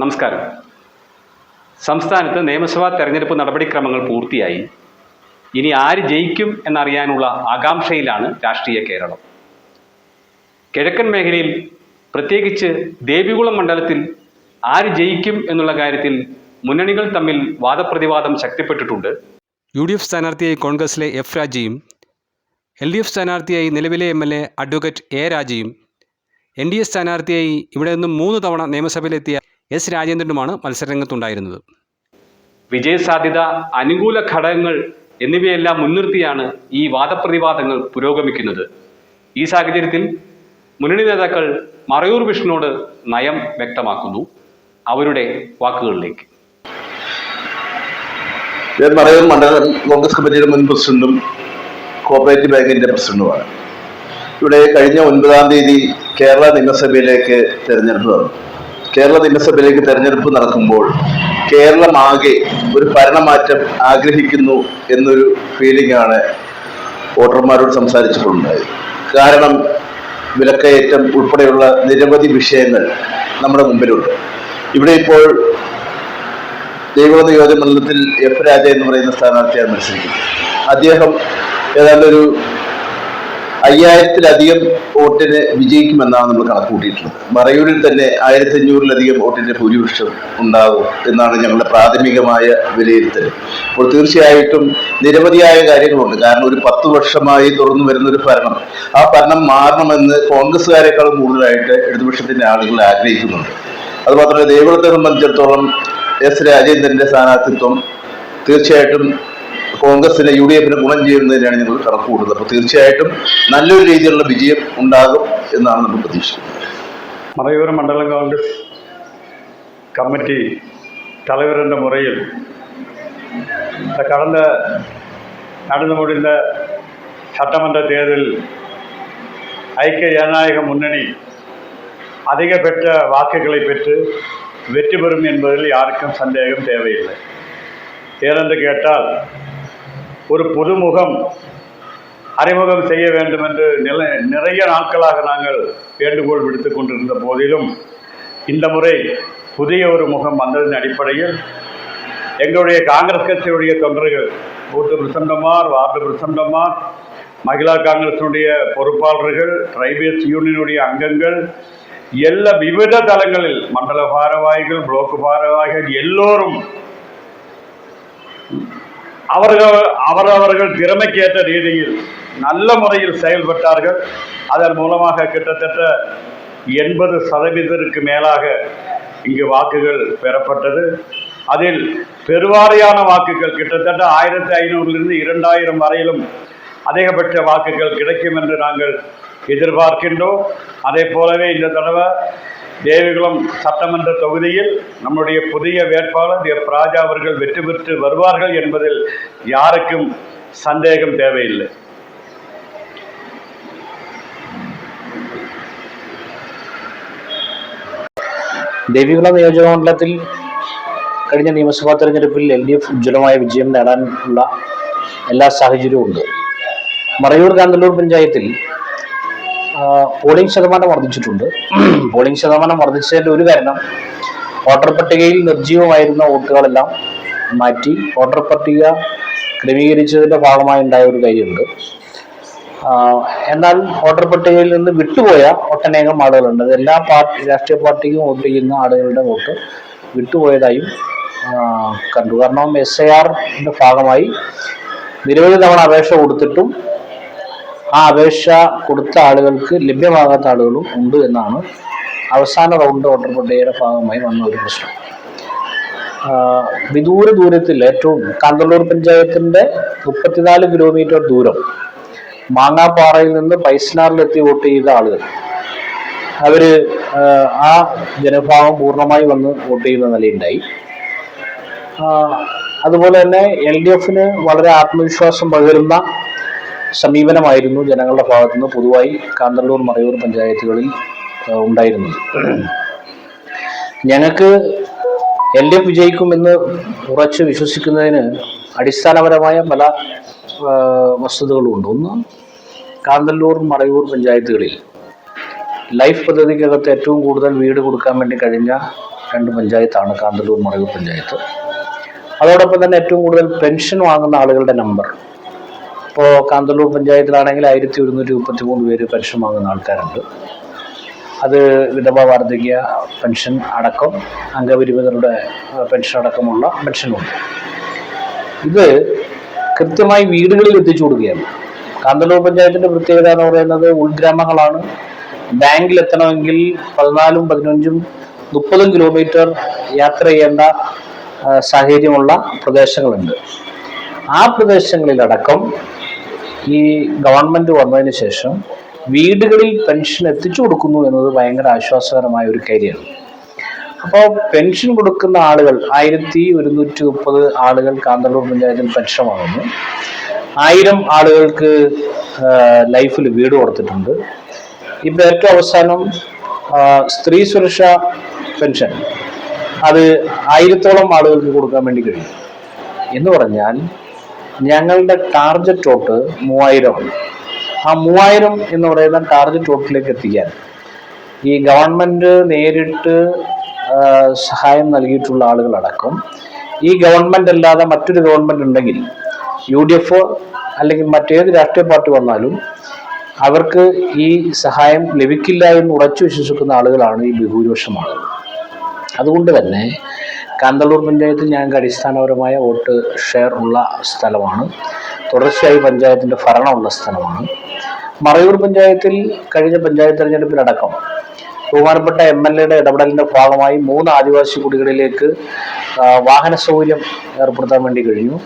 നമസ്കാരം. സംസ്ഥാനത്ത് നിയമസഭാ തെരഞ്ഞെടുപ്പ് നടപടിക്രമങ്ങൾ പൂർത്തിയായി. ഇനി ആര് ജയിക്കും എന്നറിയാനുള്ള ആകാംക്ഷയിലാണ് രാഷ്ട്രീയ കേരളം. കിഴക്കൻ മേഖലയിൽ, പ്രത്യേകിച്ച് ദേവികുളം മണ്ഡലത്തിൽ ആര് ജയിക്കും എന്നുള്ള കാര്യത്തിൽ മുന്നണികൾ തമ്മിൽ വാദപ്രതിവാദം ശക്തിപ്പെട്ടിട്ടുണ്ട്. UDF സ്ഥാനാർത്ഥിയായി കോൺഗ്രസിലെ F രാജയും LDF സ്ഥാനാർത്ഥിയായി നിലവിലെ MLA അഡ്വക്കേറ്റ് A രാജയും NDA സ്ഥാനാർത്ഥിയായി ഇവിടെ നിന്നും 3 തവണ നിയമസഭയിലെത്തിയ S രാജേന്ദ്രനുമാണ് മത്സരരംഗത്തുണ്ടായിരുന്നത്. വിജയസാധ്യത, അനുകൂല ഘടകങ്ങൾ എന്നിവയെല്ലാം മുൻനിർത്തിയാണ് ഈ വാദപ്രതിവാദങ്ങൾ പുരോഗമിക്കുന്നത്. ഈ സാഹചര്യത്തിൽ മുന്നണി നേതാക്കൾ മറയൂർ വിഷ്ണുവോട് നയം വ്യക്തമാക്കുന്നു. അവരുടെ വാക്കുകളിലേക്ക്. ഞാൻ മറയൂർ മണ്ഡലം കോൺഗ്രസ് കമ്മിറ്റിയുടെ മുൻ പ്രസിഡന്റും കോഓപ്പറേറ്റീവ് ബാങ്കിന്റെ പ്രസിഡന്റുമാണ്. ഇവിടെ കഴിഞ്ഞ 9-ാം തീയതി കേരള നിയമസഭയിലേക്ക് തെരഞ്ഞെടുപ്പ് നടന്നു. കേരള നിയമസഭയിലേക്ക് തെരഞ്ഞെടുപ്പ് നടക്കുമ്പോൾ കേരളമാകെ ഒരു ഭരണമാറ്റം ആഗ്രഹിക്കുന്നു എന്നൊരു ഫീലിംഗാണ് വോട്ടർമാരോട് സംസാരിച്ചിട്ടുണ്ടായത്. കാരണം വിലക്കയറ്റം ഉൾപ്പെടെയുള്ള നിരവധി വിഷയങ്ങൾ നമ്മുടെ മുമ്പിലുണ്ട്. ഇവിടെ ഇപ്പോൾ ദേവികുളം നിയോജക മണ്ഡലത്തിൽ F രാജ എന്ന് പറയുന്ന സ്ഥാനാർത്ഥിയാണ് മത്സരിക്കുന്നത്. അദ്ദേഹം ഏതാണ്ടൊരു 5000-ത്തിലധികം വോട്ടിന് വിജയിക്കുമെന്നാണ് നമ്മൾ കണക്ക് കൂട്ടിയിട്ടുള്ളത്. മറയൂരിൽ തന്നെ 1500-ലധികം വോട്ടിന്റെ ഭൂരിപക്ഷം ഉണ്ടാകും എന്നാണ് ഞങ്ങളുടെ പ്രാഥമികമായ വിലയിരുത്തൽ. അപ്പോൾ തീർച്ചയായിട്ടും നിരവധിയായ കാര്യങ്ങളുണ്ട്. കാരണം ഒരു 10 വർഷമായി തുറന്നു വരുന്നൊരു ഭരണം, ആ ഭരണം മാറണമെന്ന് കോൺഗ്രസ്സുകാരെക്കാളും കൂടുതലായിട്ട് ഇടതുപക്ഷത്തിന്റെ ആളുകൾ ആഗ്രഹിക്കുന്നുണ്ട്. അതുമാത്രമല്ല, ദേവികുളത്തെ സംബന്ധിച്ചിടത്തോളം S രാജേന്ദ്രന്റെ സ്ഥാനാർത്ഥിത്വം തീർച്ചയായിട്ടും കോൺഗ്രസിന് UDFന് ഗുണം ചെയ്യുന്നതിനാണ് ഞങ്ങൾ കണക്ക് കൂടുന്നത്. അപ്പോൾ തീർച്ചയായിട്ടും നല്ലൊരു രീതിയിലുള്ള വിജയം ഉണ്ടാകും എന്നാണ് നമ്മൾ പ്രതീക്ഷിക്കുന്നത്. மறையூர் மண்டலம் காங்கிரஸ் கமிட்டி தலைவர் என்ற முறையில் நடந்து முடிந்த சட்டமன்ற தேர்தலில் ஐக்கிய ஜனநாயக முன்னணி அதிக பெற்ற வாக்குகளை பெற்று வெற்றி பெறும் என்பதில் யாருக்கும் சந்தேகம் தேவையில்லை. ஏனென்று கேட்டால், ஒரு புதுமுகம் அறிமுகம் செய்ய வேண்டும் என்று நிறைய நாட்களாக நாங்கள் வேண்டுகோள் விடுத்து கொண்டிருந்த போதிலும் இந்த முறை புதிய ஒரு முகம் வந்ததன் அடிப்படையில் எங்களுடைய காங்கிரஸ் கட்சியுடைய தொண்டர்கள், பூத்து பிரசண்டமார், வார்டு பிரசண்டமார், மகிழா காங்கிரசினுடைய பொறுப்பாளர்கள், டிரைபேஸ் யூனியனுடைய அங்கங்கள், எல்லா விவித தளங்களில் மண்டல பாரவாய்கள், புளோக்கு பாரவாய்கள் எல்லோரும் அவரவர்கள் திறமைக்கேற்ற ரீதியில் நல்ல முறையில் செயல்பட்டார்கள். அதன் மூலமாக கிட்டத்தட்ட 80% மேலாக இங்கு வாக்குகள் பெறப்பட்டது. அதில் பெருவாரியான வாக்குகள் கிட்டத்தட்ட 1500-லிருந்து 2000 வரையிலும் அதிகபட்ச வாக்குகள் கிடைக்கும் என்று நாங்கள் எதிர்பார்க்கின்றோம். அதே போலவே இந்த தடவை தேவிகுளம் சட்டமன்ற தொகுதியில் நம்முடைய புதிய வேட்பாளர் F ராஜா அவர்கள் வெற்றி பெற்று வருவார்கள் என்பதில் யாருக்கும் சந்தேகம் தேவையில்லை. ദേവികുളം നിയോജക മണ്ഡലത്തിൽ കഴിഞ്ഞ നിയമസഭാ തെരഞ്ഞെടുപ്പിൽ LDF ഉജ്ജ്വലമായ വിജയം നേടാനുള്ള എല്ലാ സാഹചര്യവും ഉണ്ട്. മറയൂർ കാന്തല്ലൂർ പഞ്ചായത്തിൽ പോളിംഗ് ശതമാനം വർദ്ധിച്ചിട്ടുണ്ട്. പോളിംഗ് ശതമാനം വർദ്ധിച്ചതിൻ്റെ ഒരു കാരണം, വോട്ടർ പട്ടികയിൽ നിർജ്ജീവമായിരുന്ന വോട്ടുകളെല്ലാം മാറ്റി വോട്ടർ പട്ടിക ക്രമീകരിച്ചതിൻ്റെ ഭാഗമായി ഉണ്ടായ ഒരു കാര്യമുണ്ട്. എന്നാൽ വോട്ടർ പട്ടികയിൽ നിന്ന് വിട്ടുപോയ ഒട്ടനേകം ആളുകളുണ്ട്. അത് എല്ലാ രാഷ്ട്രീയ പാർട്ടിക്കും വോട്ട് ചെയ്യുന്ന ആളുകളുടെ വോട്ട് വിട്ടുപോയതായും കണ്ടു. കാരണം SIRന്റെ ഭാഗമായി നിരവധി തവണ അപേക്ഷ കൊടുത്തിട്ടും ആ അപേക്ഷ കൊടുത്ത ആളുകൾക്ക് ലഭ്യമാകാത്ത ആളുകളും ഉണ്ട് എന്നാണ് അവസാന റൗണ്ട് വോട്ടർ പട്ടികയുടെ ഭാഗമായി വന്ന ഒരു പ്രശ്നം. വിദൂര ദൂരത്തിൽ, ഏറ്റവും കാന്തല്ലൂർ പഞ്ചായത്തിൻ്റെ 34 കിലോമീറ്റർ ദൂരം മാങ്ങാപ്പാറയിൽ നിന്ന് പൈസനാറിലെത്തി വോട്ട് ചെയ്ത ആളുകൾ, അവര് ആ ജനഭാഗം പൂർണ്ണമായി വന്ന് വോട്ട് ചെയ്യുന്ന നിലയുണ്ടായി. അതുപോലെ തന്നെ LDFന് വളരെ ആത്മവിശ്വാസം പകരുന്ന സമീപനമായിരുന്നു ജനങ്ങളുടെ ഭാഗത്തുനിന്ന് പൊതുവായി കാന്തല്ലൂർ, മറയൂർ പഞ്ചായത്തുകളിൽ ഉണ്ടായിരുന്നത്. ഞങ്ങൾക്ക് LDF വിജയിക്കുമെന്ന് ഉറച്ചു വിശ്വസിക്കുന്നതിന് അടിസ്ഥാനപരമായ പല വസ്തുതകളുമുണ്ട്. ഒന്ന്, കാന്തല്ലൂർ, മറയൂർ പഞ്ചായത്തുകളിൽ ലൈഫ് പദ്ധതിക്കകത്ത് ഏറ്റവും കൂടുതൽ വീട് കൊടുക്കാൻ വേണ്ടി കഴിഞ്ഞ രണ്ട് പഞ്ചായത്താണ് കാന്തല്ലൂർ മറയൂർ പഞ്ചായത്ത്. അതോടൊപ്പം തന്നെ ഏറ്റവും കൂടുതൽ പെൻഷൻ വാങ്ങുന്ന ആളുകളുടെ നമ്പർ ഇപ്പോൾ കാന്തല്ലൂർ പഞ്ചായത്തിലാണെങ്കിൽ 1133 പേര് പെൻഷൻ വാങ്ങുന്ന ആൾക്കാരുണ്ട്. അത് വിധവ വാർദ്ധക്യ പെൻഷൻ അടക്കം അംഗപരിമിതരുടെ പെൻഷൻ അടക്കമുള്ള പെൻഷനുണ്ട്. ഇത് കൃത്യമായി വീടുകളിൽ എത്തിച്ചു കൊടുക്കുകയാണ്. കാന്തല്ലൂർ പഞ്ചായത്തിൻ്റെ പ്രത്യേകത എന്ന് പറയുന്നത് ഉൾഗ്രാമങ്ങളാണ്. ബാങ്കിൽ എത്തണമെങ്കിൽ 14, 15, 30 കിലോമീറ്റർ യാത്ര ചെയ്യേണ്ട സാഹചര്യമുള്ള പ്രദേശങ്ങളുണ്ട്. ആ പ്രദേശങ്ങളിലടക്കം ഈ ഗവൺമെൻറ് വന്നതിന് ശേഷം വീടുകളിൽ പെൻഷൻ എത്തിച്ചു കൊടുക്കുന്നു എന്നത് ഭയങ്കര ആശ്വാസകരമായ ഒരു കാര്യമാണ്. അപ്പോൾ പെൻഷൻ കൊടുക്കുന്ന ആളുകൾ 1130 ആളുകൾ കാന്തല്ലൂർ പഞ്ചായത്തിൽ പെൻഷൻ വാങ്ങുന്നു. 1000 ആളുകൾക്ക് ലൈഫിൽ വീട് കൊടുത്തിട്ടുണ്ട്. ഇപ്പം ഏറ്റവും അവസാനം സ്ത്രീ സുരക്ഷാ പെൻഷൻ അത് 1000-ഓളം ആളുകൾക്ക് കൊടുക്കാൻ വേണ്ടി കഴിയും. എന്ന് പറഞ്ഞാൽ ഞങ്ങളുടെ ടാർഗറ്റ് വോട്ട് 3000 ആണ്. ആ 3000 എന്ന് പറയുന്ന ടാർഗറ്റ് വോട്ടിലേക്ക് എത്തിക്കാൻ ഈ ഗവൺമെൻറ് നേരിട്ട് സഹായം നൽകിയിട്ടുള്ള ആളുകളടക്കം ഈ ഗവൺമെൻറ് അല്ലാതെ മറ്റൊരു ഗവൺമെൻറ് ഉണ്ടെങ്കിൽ UDF അല്ലെങ്കിൽ മറ്റേത് രാഷ്ട്രീയ പാർട്ടി വന്നാലും അവർക്ക് ഈ സഹായം ലഭിക്കില്ല എന്ന് ഉറച്ചു വിശ്വസിക്കുന്ന ആളുകളാണ് ഈ ബഹുഭൂരിപക്ഷം ആളുകൾ. അതുകൊണ്ട് തന്നെ കാന്തല്ലൂർ പഞ്ചായത്തിൽ ഞങ്ങൾക്ക് അടിസ്ഥാനപരമായ വോട്ട് ഷെയർ ഉള്ള സ്ഥലമാണ്. തുടർച്ചയായി പഞ്ചായത്തിൻ്റെ ഭരണമുള്ള സ്ഥലമാണ്. മറയൂർ പഞ്ചായത്തിൽ കഴിഞ്ഞ പഞ്ചായത്ത് തെരഞ്ഞെടുപ്പിലടക്കം ബഹുമാനപ്പെട്ട MLA-യുടെ ഇടപെടലിൻ്റെ ഭാഗമായി 3 ആദിവാസി കുടികളിലേക്ക് വാഹന സൗകര്യം ഏർപ്പെടുത്താൻ വേണ്ടി കഴിഞ്ഞു.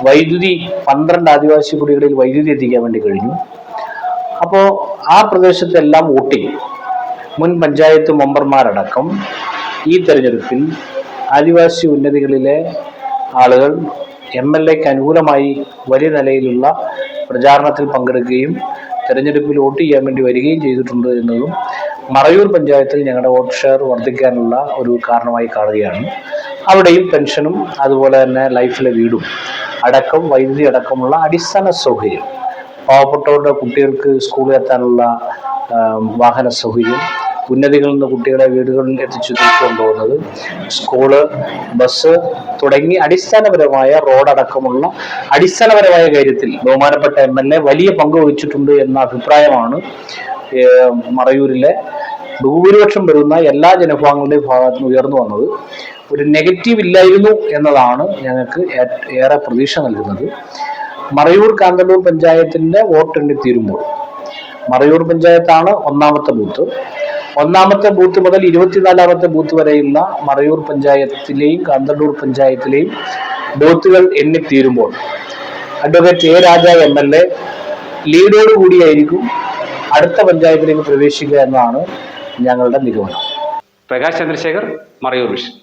വൈദ്യുതി 12 ആദിവാസി കുടികളിൽ വൈദ്യുതി എത്തിക്കാൻ വേണ്ടി കഴിഞ്ഞു. അപ്പോൾ ആ പ്രദേശത്തെല്ലാം വോട്ടിങ് മുൻ പഞ്ചായത്ത് മെമ്പർമാരടക്കം ഈ തെരഞ്ഞെടുപ്പിൽ ആദിവാസി ഉന്നതികളിലെ ആളുകൾ MLA-ക്ക് അനുകൂലമായി വലിയ നിലയിലുള്ള പ്രചാരണത്തിൽ പങ്കെടുക്കുകയും തെരഞ്ഞെടുപ്പിൽ വോട്ട് ചെയ്യാൻ വേണ്ടി വരികയും ചെയ്തിട്ടുണ്ട് എന്നതും മറയൂർ പഞ്ചായത്തിൽ ഞങ്ങളുടെ വോട്ട് ഷെയർ വർദ്ധിക്കാനുള്ള ഒരു കാരണമായി കാണുകയാണ്. അവിടെയും പെൻഷനും അതുപോലെ തന്നെ ലൈഫിലെ വീടും അടക്കം വൈദ്യുതി അടക്കമുള്ള അടിസ്ഥാന സൗകര്യം, പാവപ്പെട്ടവരുടെ കുട്ടികൾക്ക് സ്കൂളിൽ എത്താനുള്ള വാഹന സൗകര്യം, ഉന്നതികളിൽ നിന്ന് കുട്ടികളെ വീടുകളിൽ എത്തിച്ചു തിരിച്ചു കൊണ്ടുപോകുന്നത്, സ്കൂള്, ബസ് തുടങ്ങി അടിസ്ഥാനപരമായ റോഡടക്കമുള്ള അടിസ്ഥാനപരമായ കാര്യത്തിൽ ബഹുമാനപ്പെട്ട MLA വലിയ പങ്ക് വഹിച്ചിട്ടുണ്ട് എന്ന അഭിപ്രായമാണ് മറയൂരിലെ ഭൂരിപക്ഷം വരുന്ന എല്ലാ ജനവിഭാഗങ്ങളുടെയും ഭാഗത്ത് നിന്ന് ഉയർന്നു വന്നത്. ഒരു നെഗറ്റീവ് ഇല്ലായിരുന്നു എന്നതാണ് ഞങ്ങൾക്ക് ഏറെ പ്രതീക്ഷ നൽകുന്നത്. മറയൂർ കാന്തല്ലൂർ പഞ്ചായത്തിൻ്റെ വോട്ട് എണ്ണി തീരുമ്പോൾ മറയൂർ പഞ്ചായത്താണ് 1ാമത്തെ ബൂത്ത്. 1ാമത്തെ ബൂത്ത് മുതൽ 24ാമത്തെ ബൂത്ത് വരെയുള്ള മറയൂർ പഞ്ചായത്തിലെയും കാന്തല്ലൂർ പഞ്ചായത്തിലെയും ബൂത്തുകൾ എണ്ണിത്തീരുമ്പോൾ അഡ്വക്കേറ്റ് A. രാജ MLA ലീഡോടുകൂടിയായിരിക്കും അടുത്ത പഞ്ചായത്തിലേക്ക് പ്രവേശിക്കുക എന്നതാണ് ഞങ്ങളുടെ നിഗമനം. പ്രകാശ് ചന്ദ്രശേഖർ, മറയൂർ വിഷൻ.